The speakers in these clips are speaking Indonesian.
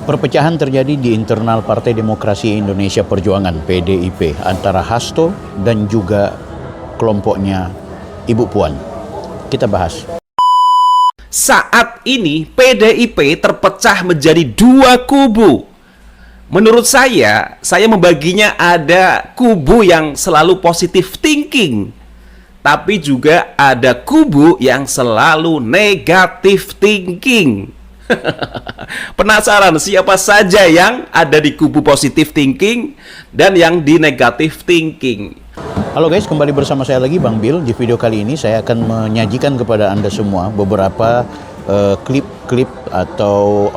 Perpecahan terjadi di internal Partai Demokrasi Indonesia Perjuangan (PDIP) antara Hasto dan juga kelompoknya Ibu Puan. Kita bahas. Saat ini PDIP terpecah menjadi dua kubu. Menurut saya membaginya ada kubu yang selalu positive thinking, tapi juga ada kubu yang selalu negative thinking. Penasaran siapa saja yang ada di kubu positive thinking dan yang di negative thinking? Halo guys, kembali bersama saya lagi Bang Bill. Di video kali ini saya akan menyajikan kepada Anda semua beberapa klip-klip atau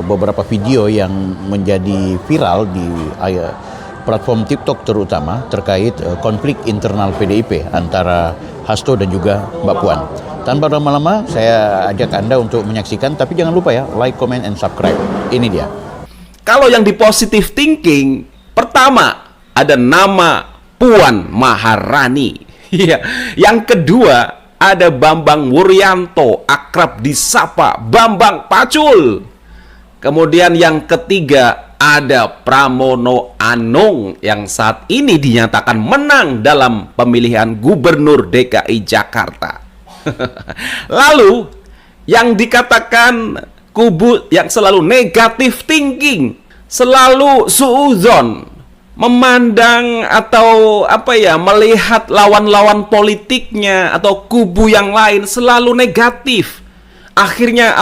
beberapa video yang menjadi viral di platform TikTok terutama terkait konflik internal PDIP antara Hasto dan juga Mbak Puan. Tanpa lama-lama, saya ajak Anda untuk menyaksikan, tapi jangan lupa ya, like, comment, and subscribe. Ini dia. Kalau yang di positive thinking, pertama ada nama Puan Maharani. Yang kedua ada Bambang Wuryanto, akrab disapa Bambang Pacul. Kemudian yang ketiga ada Pramono Anung yang saat ini dinyatakan menang dalam pemilihan Gubernur DKI Jakarta. Lalu yang dikatakan kubu yang selalu negatif thinking, selalu suudzon, memandang atau melihat lawan-lawan politiknya atau kubu yang lain selalu negatif. Akhirnya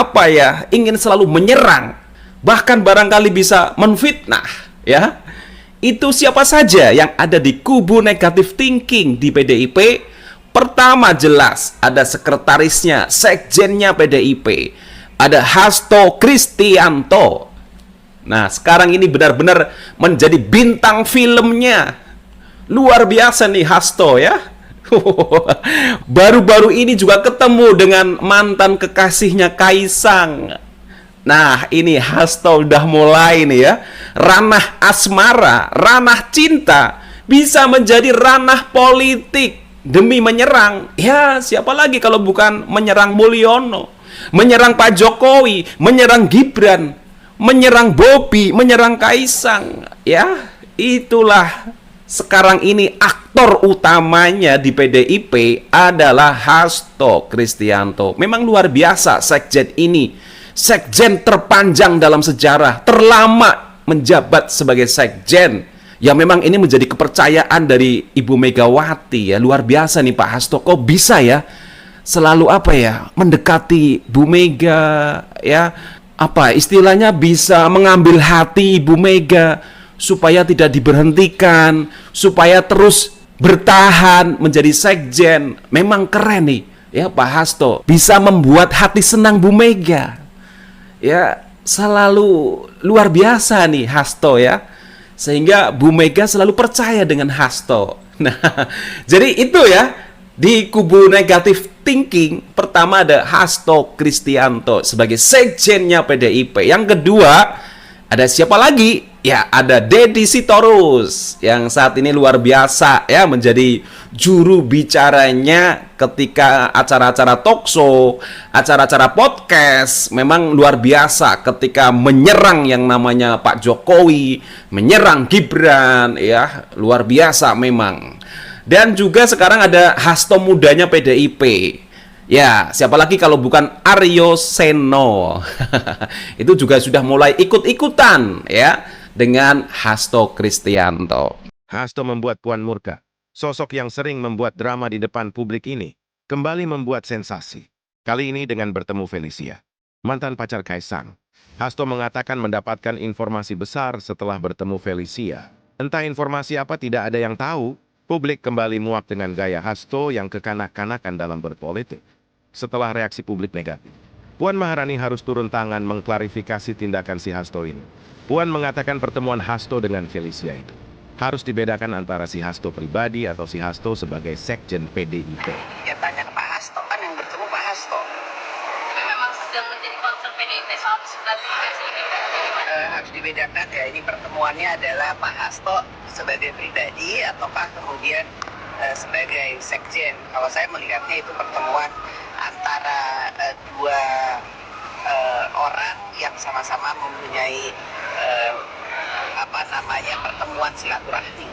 ingin selalu menyerang, bahkan barangkali bisa menfitnah, ya. Itu siapa saja yang ada di kubu negatif thinking di PDIP? Pertama jelas ada sekretarisnya, sekjennya PDIP, ada Hasto Kristianto. Nah, sekarang ini benar-benar menjadi bintang filmnya. Luar biasa nih Hasto ya. Baru-baru ini juga ketemu dengan mantan kekasihnya Kaisang. Nah, ini Hasto udah mulai nih ya. Ranah asmara, ranah cinta bisa menjadi ranah politik demi menyerang. Ya, siapa lagi kalau bukan menyerang Mulyono, menyerang Pak Jokowi, menyerang Gibran, menyerang Bobi, menyerang Kaisang. Ya, itulah sekarang ini aktor utamanya di PDIP adalah Hasto Kristianto. Memang luar biasa sekjen ini. Sekjen terpanjang dalam sejarah, terlama menjabat sebagai sekjen. Ya memang ini menjadi kepercayaan dari Ibu Megawati ya. Luar biasa nih Pak Hasto. Kok bisa ya selalu mendekati Bu Mega ya. Istilahnya bisa mengambil hati Ibu Mega supaya tidak diberhentikan, supaya terus bertahan menjadi sekjen. Memang keren nih ya Pak Hasto. Bisa membuat hati senang Bu Mega. Ya selalu luar biasa nih Hasto ya. Sehingga Bu Mega selalu percaya dengan Hasto. Nah, jadi itu ya, di kubu negatif thinking, pertama ada Hasto Kristianto sebagai sekjennya PDIP. Yang kedua, ada siapa lagi? Ya, ada Deddy Sitorus yang saat ini luar biasa ya, menjadi juru bicaranya ketika acara-acara talkshow, acara-acara podcast. Memang luar biasa ketika menyerang yang namanya Pak Jokowi, menyerang Gibran ya, luar biasa memang. Dan juga sekarang ada Hasto mudanya PDIP. Ya, siapa lagi kalau bukan Aryo Seno. Itu juga sudah mulai ikut-ikutan ya dengan Hasto Kristianto. Hasto membuat Puan murka. Sosok yang sering membuat drama di depan publik ini kembali membuat sensasi. Kali ini dengan bertemu Felicia, mantan pacar Kaisang. Hasto mengatakan mendapatkan informasi besar setelah bertemu Felicia. Entah informasi apa tidak ada yang tahu. Publik kembali muak dengan gaya Hasto yang kekanak-kanakan dalam berpolitik. Setelah reaksi publik negatif, Puan Maharani harus turun tangan mengklarifikasi tindakan si Hasto ini. Puan mengatakan pertemuan Hasto dengan Felicia itu harus dibedakan antara si Hasto pribadi atau si Hasto sebagai sekjen PDIP. Ya tanya ke Pak Hasto, kan yang bertemu Pak Hasto. Tapi memang sedang menjadi concern PDIP soal klarifikasi ini. Harus dibedakan ya, ini pertemuannya adalah Pak Hasto sebagai pribadi ataukah kemudian sebagai sekjen. Kalau saya melihatnya itu pertemuan antara dua orang yang sama-sama mempunyai pertemuan silaturahmi.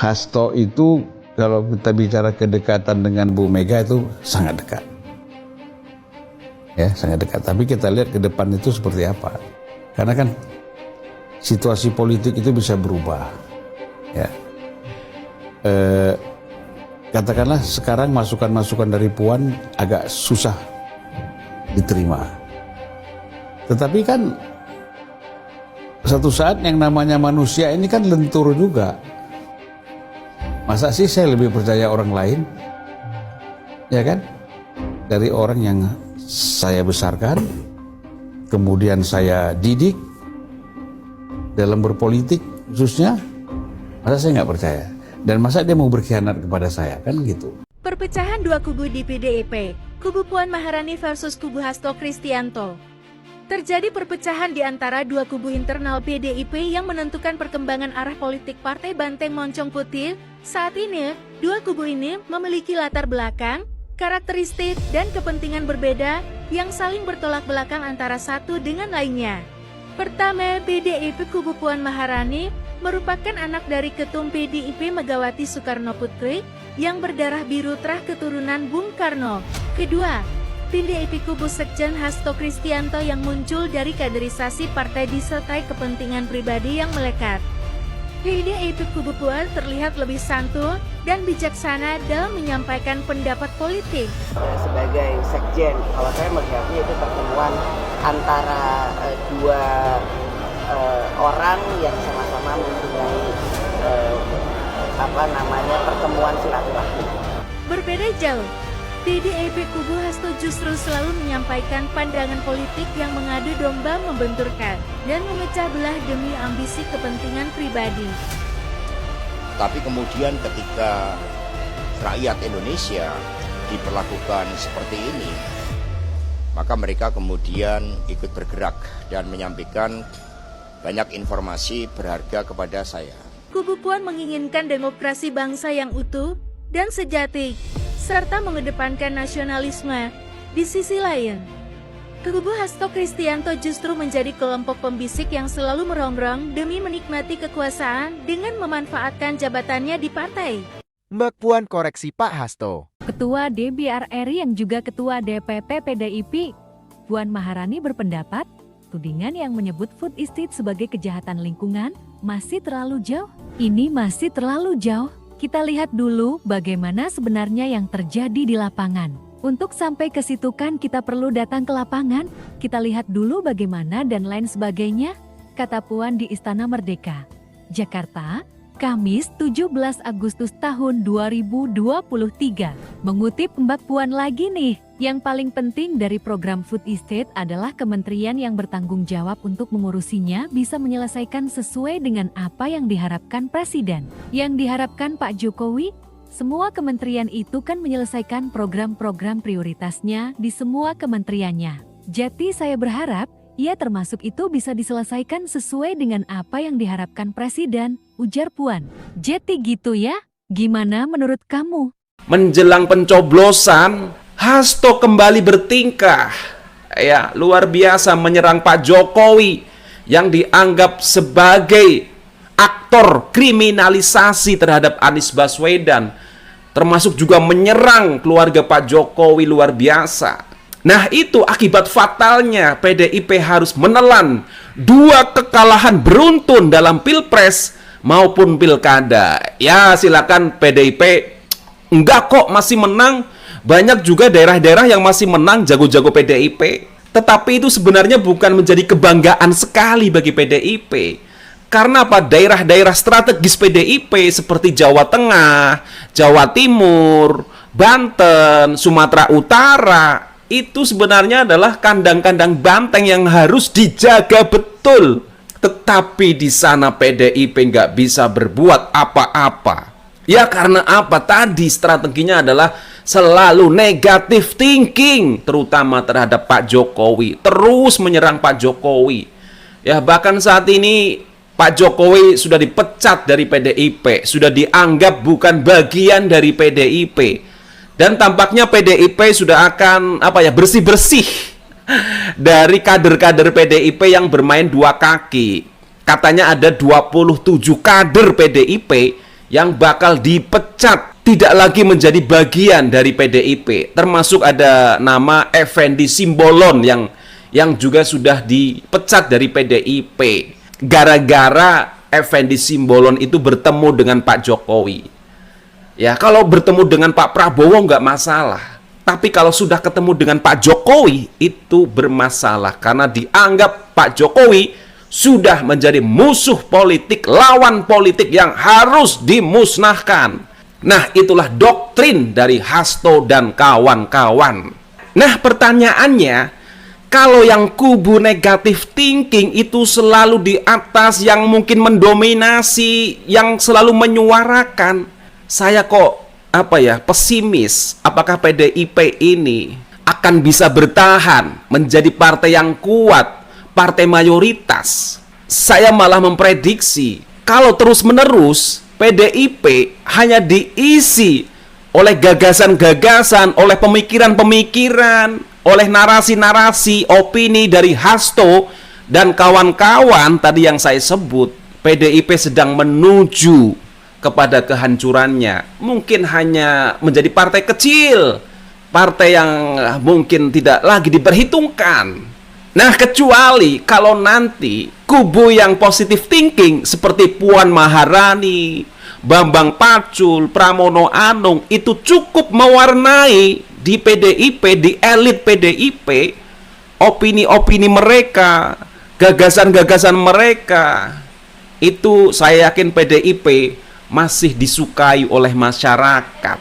Hasto itu kalau kita bicara kedekatan dengan Bu Mega itu sangat dekat. Ya, sangat dekat. Tapi kita lihat ke depan itu seperti apa. Karena kan situasi politik itu bisa berubah. Ya. Katakanlah sekarang masukan-masukan dari Puan agak susah diterima. Tetapi kan satu saat yang namanya manusia ini kan lentur juga. Masa sih saya lebih percaya orang lain? Ya kan? Dari orang yang saya besarkan, kemudian saya didik dalam berpolitik khususnya, masa saya nggak percaya? Dan masa dia mau berkhianat kepada saya? Kan gitu. Perpecahan dua kubu di PDIP, kubu Puan Maharani versus kubu Hasto Kristianto. Terjadi perpecahan di antara dua kubu internal PDIP yang menentukan perkembangan arah politik Partai Banteng Moncong Putih. Saat ini, dua kubu ini memiliki latar belakang, karakteristik, dan kepentingan berbeda yang saling bertolak belakang antara satu dengan lainnya. Pertama, PDIP kubu Puan Maharani merupakan anak dari Ketum PDIP Megawati Soekarno Putri yang berdarah biru terah keturunan Bung Karno. Kedua, PDIP kubu Sekjen Hasto Kristianto yang muncul dari kaderisasi partai disertai kepentingan pribadi yang melekat. PDIP kubu Puan terlihat lebih santun dan bijaksana dalam menyampaikan pendapat politik. Sebagai sekjen, kalau saya melihatnya itu pertemuan antara dua orang yang sama-sama mempunyai pertemuan silaturahmi. Berbeda jauh, PDIP kubu Hasto justru selalu menyampaikan pandangan politik yang mengadu domba, membenturkan, dan memecah belah demi ambisi kepentingan pribadi. Tapi kemudian ketika rakyat Indonesia diperlakukan seperti ini, maka mereka kemudian ikut bergerak dan menyampaikan banyak informasi berharga kepada saya. Kubu Puan menginginkan demokrasi bangsa yang utuh dan sejati, serta mengedepankan nasionalisme. Di sisi lain, kubu Hasto Kristianto justru menjadi kelompok pembisik yang selalu merongrong demi menikmati kekuasaan dengan memanfaatkan jabatannya di partai. Mbak Puan koreksi Pak Hasto. Ketua DPR RI yang juga Ketua DPP PDIP, Puan Maharani berpendapat, tudingan yang menyebut food estate sebagai kejahatan lingkungan masih terlalu jauh. Ini masih terlalu jauh. Kita lihat dulu bagaimana sebenarnya yang terjadi di lapangan. Untuk sampai ke situ kan kita perlu datang ke lapangan. Kita lihat dulu bagaimana dan lain sebagainya, kata Puan di Istana Merdeka, Jakarta, Kamis 17 Agustus tahun 2023. Mengutip Mbak Puan lagi nih, yang paling penting dari program food estate adalah kementerian yang bertanggung jawab untuk mengurusinya bisa menyelesaikan sesuai dengan apa yang diharapkan Presiden. Yang diharapkan Pak Jokowi, semua kementerian itu kan menyelesaikan program-program prioritasnya di semua kementeriannya. Jadi saya berharap, ya termasuk itu bisa diselesaikan sesuai dengan apa yang diharapkan Presiden, ujar Puan. Jadi gitu ya, gimana menurut kamu? Menjelang pencoblosan, Hasto kembali bertingkah, ya luar biasa menyerang Pak Jokowi yang dianggap sebagai aktor kriminalisasi terhadap Anies Baswedan, termasuk juga menyerang keluarga Pak Jokowi luar biasa. Nah itu akibat fatalnya PDIP harus menelan dua kekalahan beruntun dalam Pilpres maupun Pilkada. Ya silakan PDIP, enggak kok masih menang. Banyak juga daerah-daerah yang masih menang jago-jago PDIP. Tetapi itu sebenarnya bukan menjadi kebanggaan sekali bagi PDIP. Karena apa? Daerah-daerah strategis PDIP seperti Jawa Tengah, Jawa Timur, Banten, Sumatera Utara, itu sebenarnya adalah kandang-kandang banteng yang harus dijaga betul. Tetapi di sana PDIP nggak bisa berbuat apa-apa. Ya karena apa? Tadi strateginya adalah selalu negatif thinking, terutama terhadap Pak Jokowi. Terus menyerang Pak Jokowi. Ya bahkan saat ini Pak Jokowi sudah dipecat dari PDIP, sudah dianggap bukan bagian dari PDIP. Dan tampaknya PDIP sudah akan bersih-bersih dari kader-kader PDIP yang bermain dua kaki. Katanya ada 27 kader PDIP yang bakal dipecat, tidak lagi menjadi bagian dari PDIP. Termasuk ada nama Effendi Simbolon yang juga sudah dipecat dari PDIP. Gara-gara Effendi Simbolon itu bertemu dengan Pak Jokowi. Ya, kalau bertemu dengan Pak Prabowo nggak masalah. Tapi kalau sudah ketemu dengan Pak Jokowi, itu bermasalah. Karena dianggap Pak Jokowi sudah menjadi musuh politik, lawan politik yang harus dimusnahkan. Nah, itulah doktrin dari Hasto dan kawan-kawan. Nah, pertanyaannya, kalau yang kubu negatif thinking itu selalu di atas, yang mungkin mendominasi, yang selalu menyuarakan, saya kok pesimis apakah PDIP ini akan bisa bertahan menjadi partai yang kuat, partai mayoritas. Saya malah memprediksi kalau terus-menerus PDIP hanya diisi oleh gagasan-gagasan, oleh pemikiran-pemikiran, oleh narasi-narasi, opini dari Hasto dan kawan-kawan tadi yang saya sebut. PDIP sedang menuju kepada kehancurannya. Mungkin hanya menjadi partai kecil, partai yang mungkin tidak lagi diperhitungkan. Nah, kecuali kalau nanti kubu yang positive thinking seperti Puan Maharani, Bambang Pacul, Pramono Anung itu cukup mewarnai di PDIP, di elit PDIP, opini-opini mereka, gagasan-gagasan mereka, itu saya yakin PDIP masih disukai oleh masyarakat.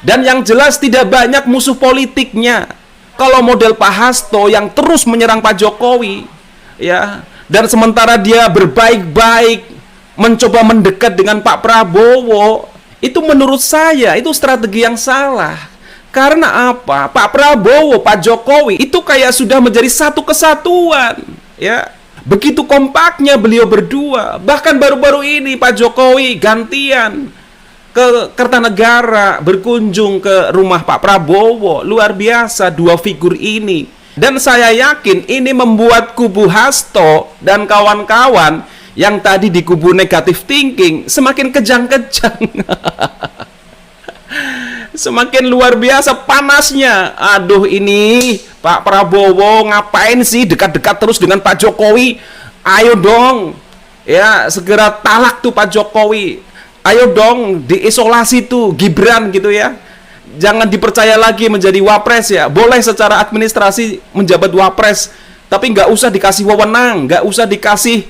Dan yang jelas tidak banyak musuh politiknya. Kalau model Pak Hasto yang terus menyerang Pak Jokowi, ya, dan sementara dia berbaik-baik mencoba mendekat dengan Pak Prabowo, itu menurut saya itu strategi yang salah. Karena apa? Pak Prabowo, Pak Jokowi itu kayak sudah menjadi satu kesatuan, ya. Begitu kompaknya beliau berdua. Bahkan baru-baru ini Pak Jokowi gantian ke Kertanegara, berkunjung ke rumah Pak Prabowo. Luar biasa dua figur ini. Dan saya yakin ini membuat kubu Hasto dan kawan-kawan yang tadi di kubu negatif thinking semakin kejang-kejang. Semakin luar biasa panasnya. Aduh, ini Pak Prabowo ngapain sih dekat-dekat terus dengan Pak Jokowi? Ayo dong, ya segera talak tuh Pak Jokowi. Ayo dong diisolasi tuh Gibran gitu ya. Jangan dipercaya lagi menjadi wapres ya. Boleh secara administrasi menjabat wapres, tapi nggak usah dikasih wewenang, nggak usah dikasih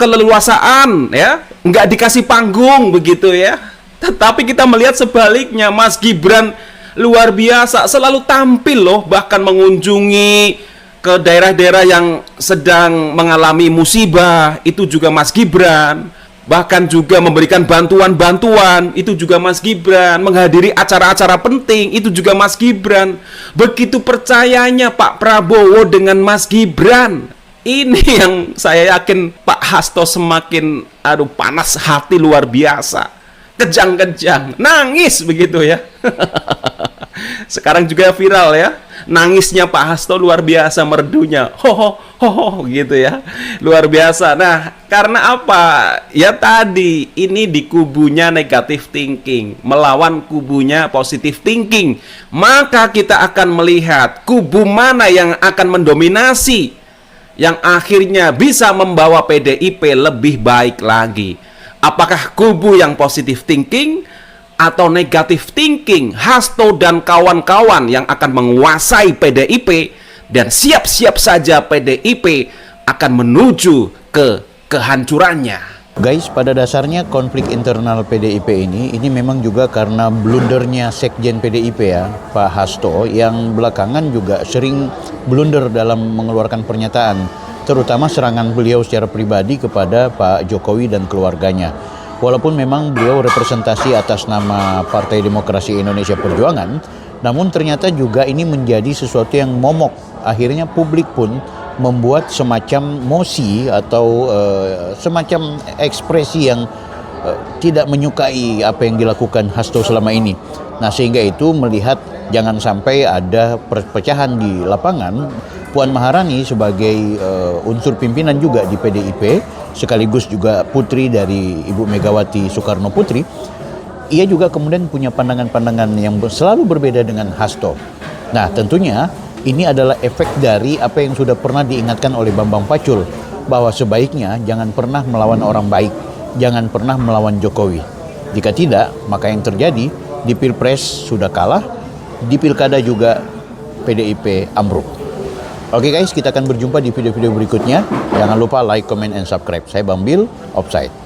keleluasaan ya, nggak dikasih panggung begitu ya. Tetapi kita melihat sebaliknya, Mas Gibran luar biasa, selalu tampil loh, bahkan mengunjungi ke daerah-daerah yang sedang mengalami musibah, itu juga Mas Gibran. Bahkan juga memberikan bantuan-bantuan, itu juga Mas Gibran. Menghadiri acara-acara penting, itu juga Mas Gibran. Begitu percayanya Pak Prabowo dengan Mas Gibran. Ini yang saya yakin Pak Hasto semakin panas hati luar biasa. Kejang-kejang, nangis begitu ya. Sekarang juga viral ya, nangisnya Pak Hasto luar biasa, merdunya ho gitu ya, luar biasa. Nah, karena apa? Ya tadi ini di kubunya negative thinking melawan kubunya positive thinking, maka kita akan melihat kubu mana yang akan mendominasi, yang akhirnya bisa membawa PDIP lebih baik lagi. Apakah kubu yang positive thinking atau negative thinking, Hasto dan kawan-kawan yang akan menguasai PDIP, dan siap-siap saja PDIP akan menuju ke kehancurannya. Guys, pada dasarnya konflik internal PDIP ini memang juga karena blundernya Sekjen PDIP ya, Pak Hasto, yang belakangan juga sering blunder dalam mengeluarkan pernyataan, terutama serangan beliau secara pribadi kepada Pak Jokowi dan keluarganya. Walaupun memang beliau representasi atas nama Partai Demokrasi Indonesia Perjuangan, namun ternyata juga ini menjadi sesuatu yang momok. Akhirnya publik pun membuat semacam mosi atau semacam ekspresi yang tidak menyukai apa yang dilakukan Hasto selama ini. Nah, sehingga itu melihat jangan sampai ada perpecahan di lapangan. Puan Maharani sebagai unsur pimpinan juga di PDIP, sekaligus juga putri dari Ibu Megawati Soekarno Putri, ia juga kemudian punya pandangan-pandangan yang selalu berbeda dengan Hasto. Nah, tentunya ini adalah efek dari apa yang sudah pernah diingatkan oleh Bambang Pacul, bahwa sebaiknya jangan pernah melawan orang baik, jangan pernah melawan Jokowi. Jika tidak, maka yang terjadi di Pilpres sudah kalah, di Pilkada juga PDIP ambruk. Oke guys, kita akan berjumpa di video-video berikutnya. Jangan lupa like, comment, and subscribe. Saya Bang Bil, Offside.